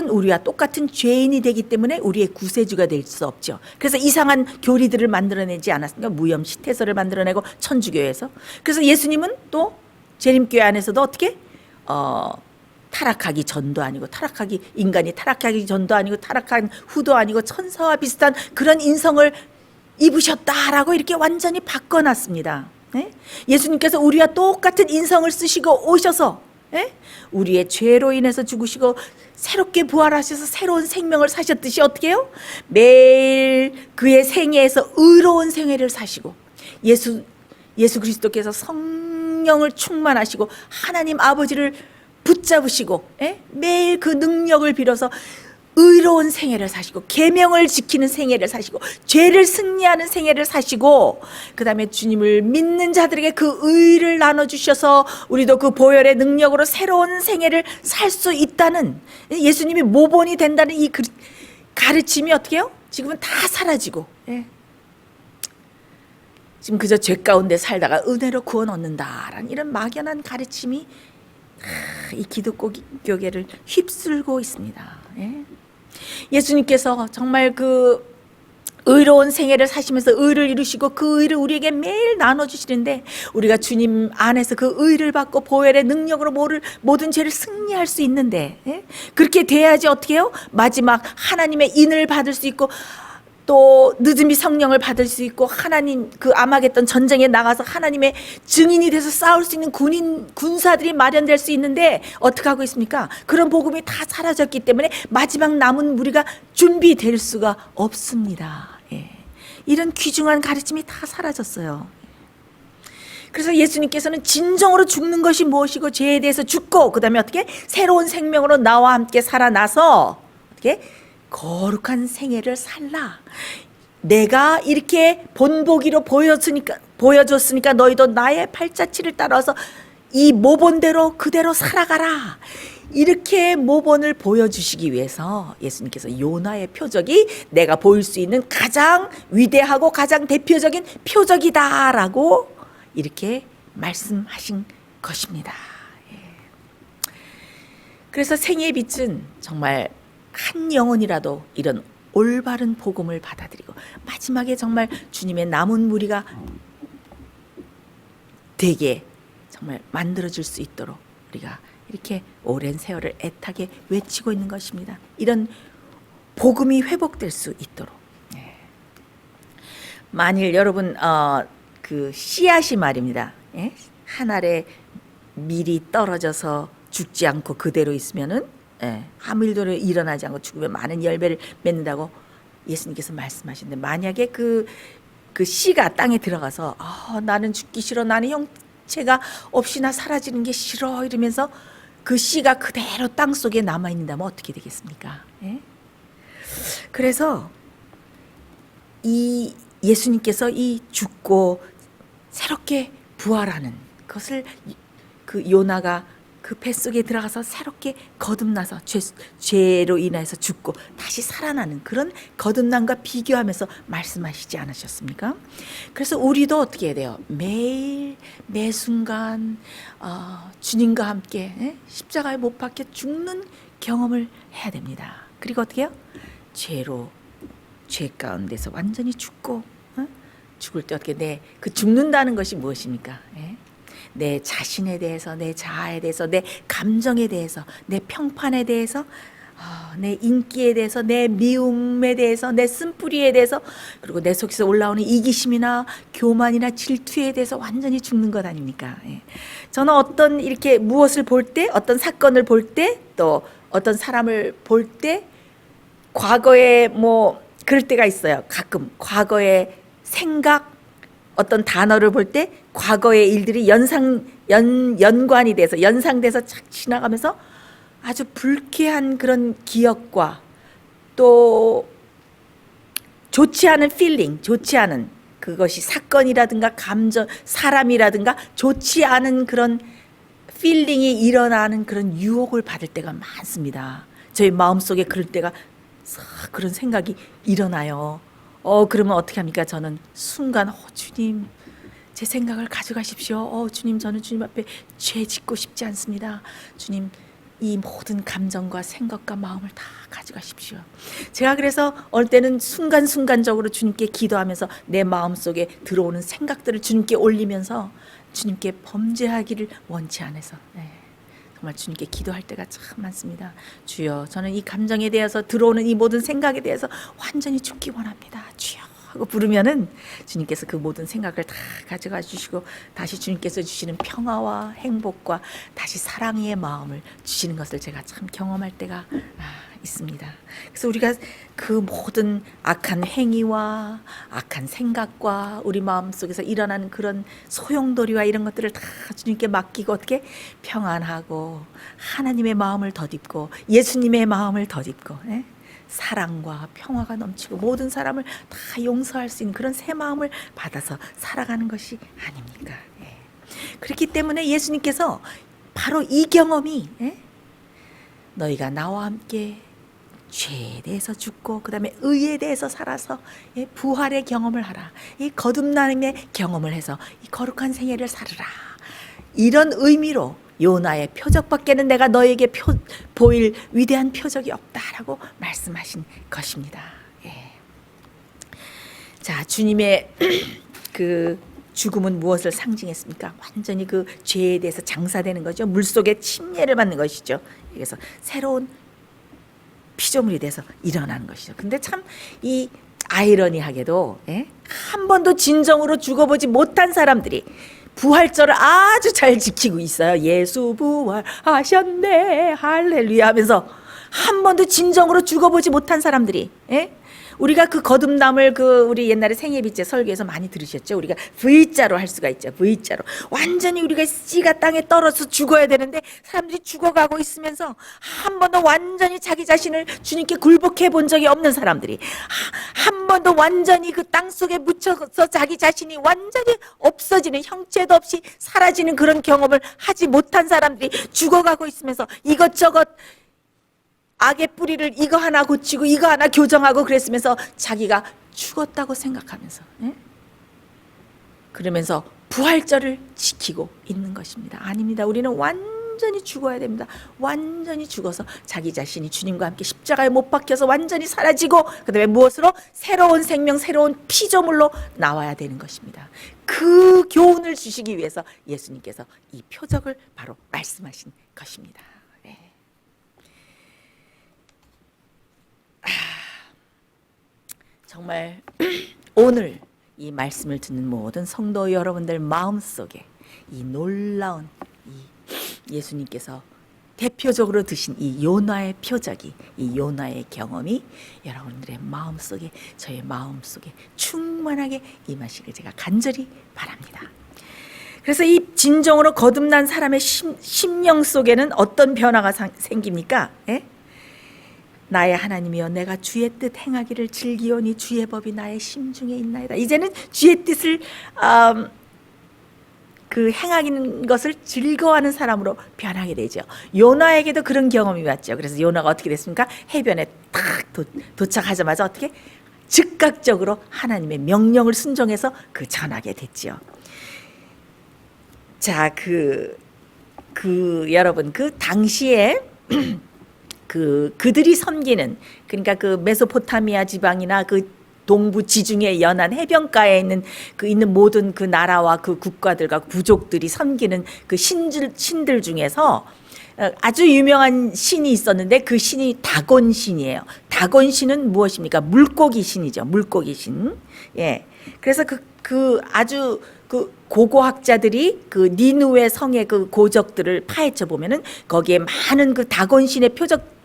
우리와 똑같은 죄인이 되기 때문에 우리의 구세주가 될 수 없죠. 그래서 이상한 교리들을 만들어내지 않았습니까? 무염 시태설을 만들어내고 천주교에서. 그래서 예수님은 또 재림교회 안에서도 어떻게 타락하기 전도 아니고, 인간이 타락하기 전도 아니고 타락한 후도 아니고 천사와 비슷한 그런 인성을 입으셨다라고 이렇게 완전히 바꿔놨습니다. 예수님께서 우리와 똑같은 인성을 쓰시고 오셔서 우리의 죄로 인해서 죽으시고 새롭게 부활하셔서 새로운 생명을 사셨듯이 어떻게 해요? 매일 그의 생애에서 의로운 생애를 사시고, 예수 그리스도께서 성령을 충만하시고 하나님 아버지를 붙잡으시고 매일 그 능력을 빌어서 의로운 생애를 사시고, 계명을 지키는 생애를 사시고, 죄를 승리하는 생애를 사시고, 그 다음에 주님을 믿는 자들에게 그 의를 나눠주셔서 우리도 그 보혈의 능력으로 새로운 생애를 살 수 있다는, 예수님이 모본이 된다는 가르침이 어떻게 해요? 지금은 다 사라지고, 예. 지금 그저 죄 가운데 살다가 은혜로 구원 얻는다라는 이런 막연한 가르침이 이 기독교계를 휩쓸고 있습니다. 예. 예수님께서 정말 그 의로운 생애를 사시면서 의를 이루시고 그 의를 우리에게 매일 나눠주시는데, 우리가 주님 안에서 그 의를 받고 보혈의 능력으로 모든 죄를 승리할 수 있는데, 예? 그렇게 돼야지 어떻게 해요? 마지막 하나님의 인을 받을 수 있고, 또 늦음이 성령을 받을 수 있고, 하나님 그 아마겟돈 전쟁에 나가서 하나님의 증인이 돼서 싸울 수 있는 군사들이 마련될 수 있는데, 어떻게 하고 있습니까? 그런 복음이 다 사라졌기 때문에 마지막 남은 무리가 준비될 수가 없습니다. 예. 이런 귀중한 가르침이 다 사라졌어요. 그래서 예수님께서는 진정으로 죽는 것이 무엇이고 죄에 대해서 죽고, 그 다음에 어떻게 새로운 생명으로 나와 함께 살아나서 어떻게 거룩한 생애를 살라. 내가 이렇게 본보기로 보여줬으니까 너희도 나의 발자취를 따라서 이 모본대로 그대로 살아가라. 이렇게 모본을 보여주시기 위해서 예수님께서 요나의 표적이 내가 보일 수 있는 가장 위대하고 가장 대표적인 표적이다라고 이렇게 말씀하신 것입니다. 그래서 생애의 빛은 정말 한 영혼이라도 이런 올바른 복음을 받아들이고 마지막에 정말 주님의 남은 무리가 되게 정말 만들어줄 수 있도록 우리가 이렇게 오랜 세월을 애타게 외치고 있는 것입니다. 이런 복음이 회복될 수 있도록. 만일 여러분 그 씨앗이 말입니다. 한 알에 밀이 떨어져서 죽지 않고 그대로 있으면은 아무 일도 일어나지 않고 죽으면 많은 열매를 맺는다고 예수님께서 말씀하시는데, 만약에 그 씨가 땅에 들어가서 나는 죽기 싫어, 나는 형체가 없이나 사라지는 게 싫어 이러면서 그 씨가 그대로 땅 속에 남아 있는다면 어떻게 되겠습니까? 그래서 이 예수님께서 이 죽고 새롭게 부활하는 것을 그 요나가 그 뱃속에 들어가서 새롭게 거듭나서 죄로 인해서 죽고 다시 살아나는 그런 거듭남과 비교하면서 말씀하시지 않으셨습니까? 그래서 우리도 어떻게 해야 돼요? 매일 매 순간 주님과 함께 십자가에 못 박혀 죽는 경험을 해야 됩니다. 그리고 어떻게 해요? 죄 가운데서 완전히 죽고 죽을 때 어떻게 그 죽는다는 것이 무엇입니까? 내 자신에 대해서, 내 자아에 대해서, 내 감정에 대해서, 내 평판에 대해서, 내 인기에 대해서, 내 미움에 대해서, 내 쓴뿌리에 대해서, 그리고 내 속에서 올라오는 이기심이나 교만이나 질투에 대해서 완전히 죽는 것 아닙니까? 저는 어떤 이렇게 무엇을 볼 때, 어떤 사건을 볼 때, 또 어떤 사람을 볼 때, 과거에 뭐 그럴 때가 있어요. 가끔 과거의 생각, 어떤 단어를 볼 때 과거의 일들이 연관이 돼서 연상돼서 착 지나가면서 아주 불쾌한 그런 기억과 또 좋지 않은 필링, 좋지 않은 그것이 사건이라든가 감정, 사람이라든가 좋지 않은 그런 필링이 일어나는 그런 유혹을 받을 때가 많습니다. 저희 마음속에 그럴 때가 그런 생각이 일어나요. 그러면 어떻게 합니까? 저는 순간 주님 제 생각을 가져가십시오. 주님, 저는 주님 앞에 죄 짓고 싶지 않습니다. 주님, 이 모든 감정과 생각과 마음을 다 가져가십시오. 제가 그래서 어느 때는 순간순간적으로 주님께 기도하면서 내 마음속에 들어오는 생각들을 주님께 올리면서 주님께 범죄하기를 원치 않아서 정말 주님께 기도할 때가 참 많습니다. 주여, 저는 이 감정에 대해서 들어오는 이 모든 생각에 대해서 완전히 죽기 원합니다. 주여 하고 부르면은 주님께서 그 모든 생각을 다 가져가 주시고 다시 주님께서 주시는 평화와 행복과 다시 사랑의 마음을 주시는 것을 제가 참 경험할 때가 있습니다. 그래서 우리가 그 모든 악한 행위와 악한 생각과 우리 마음속에서 일어나는 그런 소용돌이와 이런 것들을 다 주님께 맡기고 어떻게 평안하고 하나님의 마음을 덧입고 예수님의 마음을 덧입고 사랑과 평화가 넘치고 모든 사람을 다 용서할 수 있는 그런 새 마음을 받아서 살아가는 것이 아닙니까? 그렇기 때문에 예수님께서 바로 이 경험이 너희가 나와 함께 죄에 대해서 죽고 그 다음에 의에 대해서 살아서 부활의 경험을 하라. 이 거듭남의 경험을 해서 이 거룩한 생애를 살으라. 이런 의미로 요나의 표적밖에는 내가 너에게 보일 위대한 표적이 없다라고 말씀하신 것입니다. 자, 주님의 그 죽음은 무엇을 상징했습니까? 완전히 그 죄에 대해서 장사되는 거죠. 물속에 침례를 받는 것이죠. 그래서 새로운 피조물이 돼서 일어나는 것이죠. 근데 참 이 아이러니하게도 한 번도 진정으로 죽어보지 못한 사람들이 부활절을 아주 잘 지키고 있어요. 예수 부활하셨네 할렐루야 하면서 한 번도 진정으로 죽어보지 못한 사람들이 우리가 그 거듭남을 우리 옛날에 생애빛제 설교에서 많이 들으셨죠? 우리가 V자로 할 수가 있죠. V자로. 완전히 우리가 씨가 땅에 떨어져 죽어야 되는데 사람들이 죽어가고 있으면서 한 번도 완전히 자기 자신을 주님께 굴복해 본 적이 없는 사람들이 한 번도 완전히 그 땅 속에 묻혀서 자기 자신이 완전히 없어지는 형체도 없이 사라지는 그런 경험을 하지 못한 사람들이 죽어가고 있으면서 이것저것 악의 뿌리를 이거 하나 고치고 이거 하나 교정하고 그랬으면서 자기가 죽었다고 생각하면서 그러면서 부활절을 지키고 있는 것입니다. 아닙니다. 우리는 완전히 죽어야 됩니다. 완전히 죽어서 자기 자신이 주님과 함께 십자가에 못 박혀서 완전히 사라지고 그 다음에 무엇으로? 새로운 생명, 새로운 피조물로 나와야 되는 것입니다. 그 교훈을 주시기 위해서 예수님께서 이 표적을 바로 말씀하신 것입니다. 정말 오늘 이 말씀을 듣는 모든 성도 여러분들 마음속에 이 놀라운 예수님께서 대표적으로 드신 이 요나의 표적이, 이 요나의 경험이 여러분들의 마음속에, 저의 마음속에 충만하게 임하시길 제가 간절히 바랍니다. 그래서 이 진정으로 거듭난 사람의 심령 속에는 어떤 변화가 생깁니까? 나의 하나님이여 내가 주의 뜻 행하기를 즐기오니 주의 법이 나의 심중에 있나이다. 이제는 주의 뜻을 그 행하는 것을 즐거워하는 사람으로 변하게 되죠. 요나에게도 그런 경험이 왔죠. 그래서 요나가 어떻게 됐습니까? 해변에 딱 도착하자마자 어떻게? 즉각적으로 하나님의 명령을 순종해서 전하게 됐죠. 자, 여러분 그 당시에 그들이 섬기는, 그러니까 그 메소포타미아 지방이나 그 동부 지중해 연안 해변가에 있는 모든 그 나라와 그 국가들과 부족들이 섬기는 그 신들 중에서 아주 유명한 신이 있었는데 그 신이 다곤 신이에요. 다곤 신은 무엇입니까? 물고기 신이죠. 물고기 신. 그래서 아주 고고학자들이 그 니누의 성의 그 고적들을 파헤쳐 보면은 거기에 많은 그 다곤 신의 표적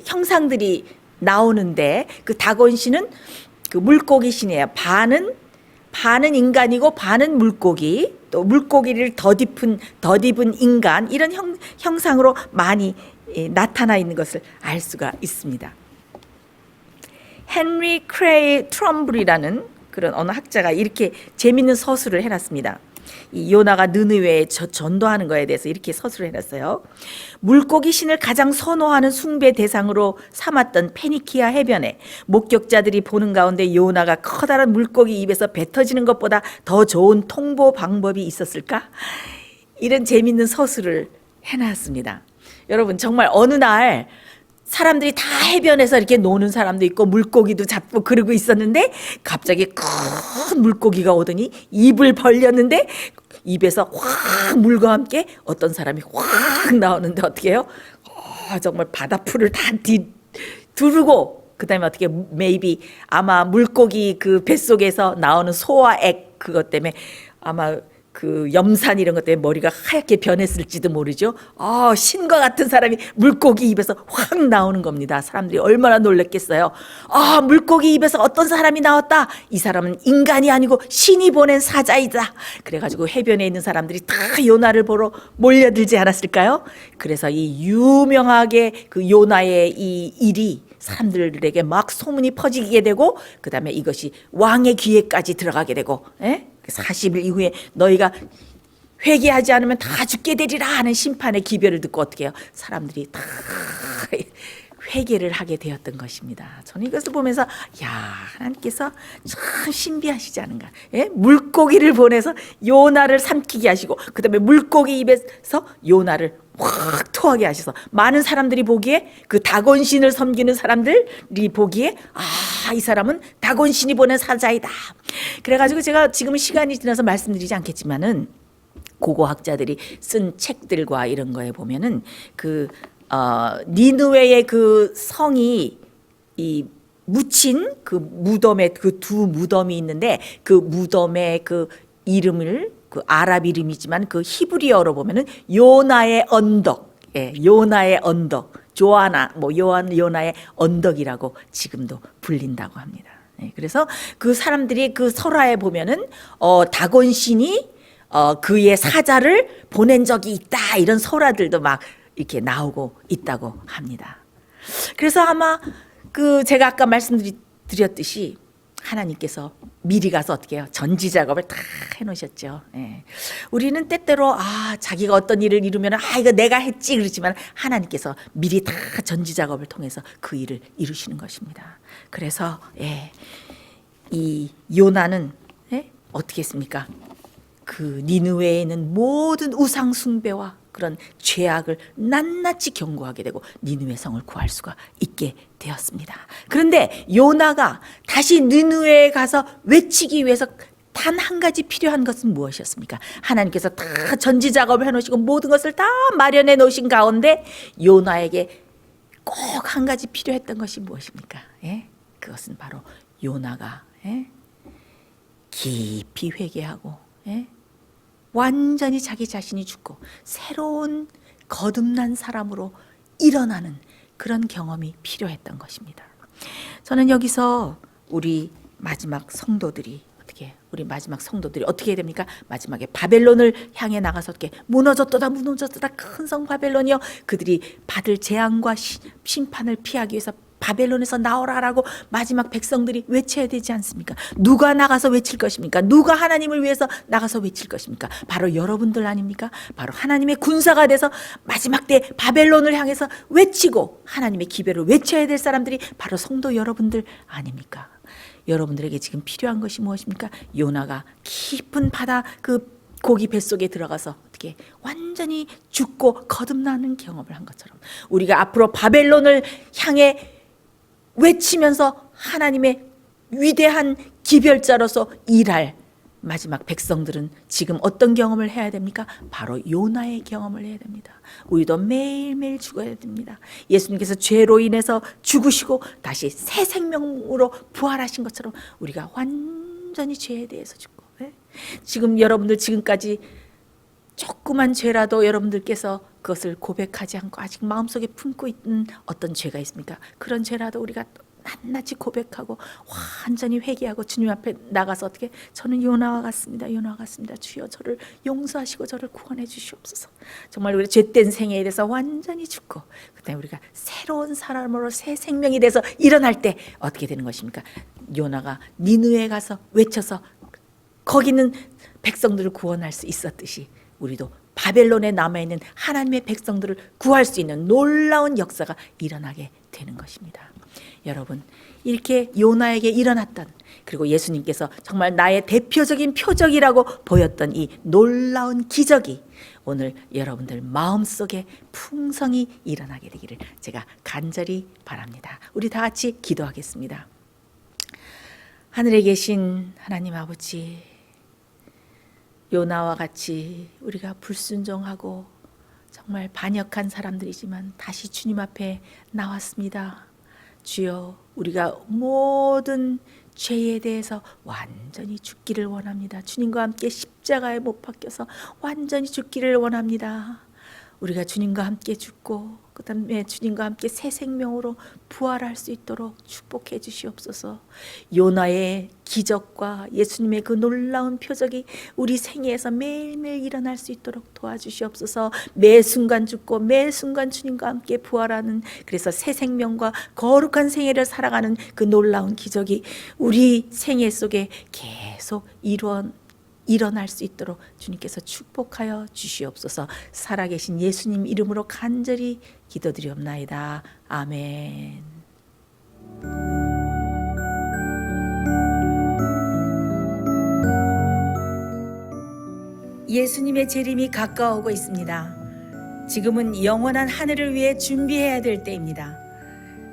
형상들이 나오는데 그 다곤 신은 그 물고기 신이에요. 반은 인간이고 반은 물고기, 또 물고기를 덧입은 인간, 이런 형상으로 많이 나타나 있는 것을 알 수가 있습니다. 헨리 크레이 트럼블이라는 그런 어느 학자가 이렇게 재밌는 서술을 해놨습니다. 이 요나가 느느웨에 전도하는 거에 대해서 이렇게 서술을 해놨어요. 물고기 신을 가장 선호하는 숭배 대상으로 삼았던 페니키아 해변에 목격자들이 보는 가운데 요나가 커다란 물고기 입에서 뱉어지는 것보다 더 좋은 통보 방법이 있었을까? 이런 재밌는 서술을 해놨습니다. 여러분, 정말 어느 날 사람들이 다 해변에서 이렇게 노는 사람도 있고 물고기도 잡고 그러고 있었는데 갑자기 큰 물고기가 오더니 입을 벌렸는데 입에서 확 물과 함께 어떤 사람이 확 나오는데 어떻게 해요? 정말 바다풀을 다 두르고 그다음에 어떻게 maybe 아마 물고기 그 뱃속에서 나오는 소와 액 그것 때문에 아마 그 염산 이런 것 때문에 머리가 하얗게 변했을지도 모르죠. 신과 같은 사람이 물고기 입에서 확 나오는 겁니다. 사람들이 얼마나 놀랐겠어요. 물고기 입에서 어떤 사람이 나왔다. 이 사람은 인간이 아니고 신이 보낸 사자이다. 그래가지고 해변에 있는 사람들이 다 요나를 보러 몰려들지 않았을까요? 그래서 이 유명하게 그 요나의 이 일이 사람들에게 막 소문이 퍼지게 되고 그 다음에 이것이 왕의 귀에까지 들어가게 되고 40일 이후에 너희가 회개하지 않으면 다 죽게 되리라 하는 심판의 기별을 듣고 어떻게 해요? 사람들이 다 회개를 하게 되었던 것입니다. 저는 이것을 보면서 야, 하나님께서 참 신비하시지 않은가. 예? 물고기를 보내서 요나를 삼키게 하시고 그 다음에 물고기 입에서 요나를 확 토하게 하셔서 많은 사람들이 보기에 그 다곤신을 섬기는 사람들이 보기에 이 사람은 다곤신이 보낸 사자이다. 그래가지고 제가 지금 시간이 지나서 말씀드리지 않겠지만은 고고학자들이 쓴 책들과 이런 거에 보면은 니느웨의 그 성이 이 묻힌 그 무덤에 그 두 무덤이 있는데 그 무덤의 그 이름을 그 아랍 이름이지만 그 히브리어로 보면은 요나의 언덕, 요나의 언덕, 요나의 언덕이라고 지금도 불린다고 합니다. 그래서 그 사람들이 그 설화에 보면은 다곤신이 그의 사자를 보낸 적이 있다 이런 설화들도 막 이렇게 나오고 있다고 합니다. 그래서 아마 제가 아까 말씀드렸듯이 하나님께서 미리 가서 어떻게 해요? 전지 작업을 다 해놓으셨죠. 우리는 때때로 자기가 어떤 일을 이루면 이거 내가 했지 그렇지만 하나님께서 미리 다 전지 작업을 통해서 그 일을 이루시는 것입니다. 그래서 이 요나는 어떻게 했습니까? 그 니느웨에 있는 모든 우상 숭배와 그런 죄악을 낱낱이 경고하게 되고 니느웨 성을 구할 수가 있게 되었습니다. 그런데 요나가 다시 니느웨에 가서 외치기 위해서 단 한 가지 필요한 것은 무엇이었습니까? 하나님께서 다 전지 작업을 해놓으시고 모든 것을 다 마련해 놓으신 가운데 요나에게 꼭 한 가지 필요했던 것이 무엇입니까? 그것은 바로 요나가 깊이 회개하고 완전히 자기 자신이 죽고 새로운 거듭난 사람으로 일어나는 그런 경험이 필요했던 것입니다. 저는 여기서 우리 마지막 성도들이 어떻게 해야 됩니까? 마지막에 바벨론을 향해 나가서 어떻게 무너졌도다 큰 성 바벨론이여, 그들이 받을 재앙과 심판을 피하기 위해서 바벨론에서 나오라라고 마지막 백성들이 외쳐야 되지 않습니까? 누가 나가서 외칠 것입니까? 누가 하나님을 위해서 나가서 외칠 것입니까? 바로 여러분들 아닙니까? 바로 하나님의 군사가 돼서 마지막 때 바벨론을 향해서 외치고 하나님의 기별을 외쳐야 될 사람들이 바로 성도 여러분들 아닙니까? 여러분들에게 지금 필요한 것이 무엇입니까? 요나가 깊은 바다 그 고기 뱃속에 들어가서 어떻게 완전히 죽고 거듭나는 경험을 한 것처럼 우리가 앞으로 바벨론을 향해 외치면서 하나님의 위대한 기별자로서 일할 마지막 백성들은 지금 어떤 경험을 해야 됩니까? 바로 요나의 경험을 해야 됩니다. 우리도 매일매일 죽어야 됩니다. 예수님께서 죄로 인해서 죽으시고 다시 새 생명으로 부활하신 것처럼 우리가 완전히 죄에 대해서 죽고, 지금 여러분들 지금까지 조그만 죄라도 여러분들께서 그것을 고백하지 않고 아직 마음속에 품고 있는 어떤 죄가 있습니까? 그런 죄라도 우리가 낱낱이 고백하고 완전히 회개하고 주님 앞에 나가서 어떻게 저는 요나와 같습니다. 주여 저를 용서하시고 저를 구원해 주시옵소서. 정말 우리 죄된 생애에 대해서 완전히 죽고 그다음에 우리가 새로운 사람으로 새 생명이 돼서 일어날 때 어떻게 되는 것입니까? 요나가 니느웨에 가서 외쳐서 거기는 백성들을 구원할 수 있었듯이 우리도 바벨론에 남아있는 하나님의 백성들을 구할 수 있는 놀라운 역사가 일어나게 되는 것입니다. 여러분, 이렇게 요나에게 일어났던, 그리고 예수님께서 정말 나의 대표적인 표적이라고 보였던 이 놀라운 기적이 오늘 여러분들 마음속에 풍성히 일어나게 되기를 제가 간절히 바랍니다. 우리 다 같이 기도하겠습니다. 하늘에 계신 하나님 아버지, 요나와 같이 우리가 불순종하고 정말 반역한 사람들이지만 다시 주님 앞에 나왔습니다. 주여, 우리가 모든 죄에 대해서 완전히 죽기를 원합니다. 주님과 함께 십자가에 못 박혀서 완전히 죽기를 원합니다. 우리가 주님과 함께 죽고 그 다음에 주님과 함께 새 생명으로 부활할 수 있도록 축복해 주시옵소서. 요나의 기적과 예수님의 그 놀라운 표적이 우리 생애에서 매일매일 일어날 수 있도록 도와주시옵소서. 매 순간 죽고 매 순간 주님과 함께 부활하는, 그래서 새 생명과 거룩한 생애를 살아가는 그 놀라운 기적이 우리 생애 속에 계속 일어날 수 있도록 주님께서 축복하여 주시옵소서. 살아계신 예수님 이름으로 간절히 기도드리옵나이다. 아멘. 예수님의 재림이 가까워오고 있습니다. 지금은 영원한 하늘을 위해 준비해야 될 때입니다.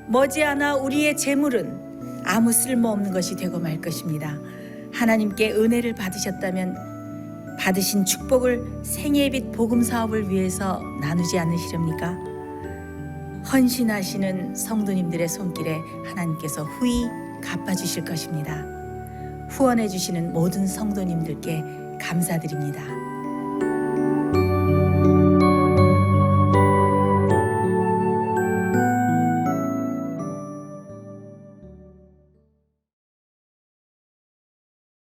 머지않아 우리의 재물은 아무 쓸모없는 것이 되고 말 것입니다. 하나님께 은혜를 받으셨다면 받으신 축복을 생애의 빛 복음 사업을 위해서 나누지 않으시렵니까? 헌신하시는 성도님들의 손길에 하나님께서 후히 갚아주실 것입니다. 후원해 주시는 모든 성도님들께 감사드립니다.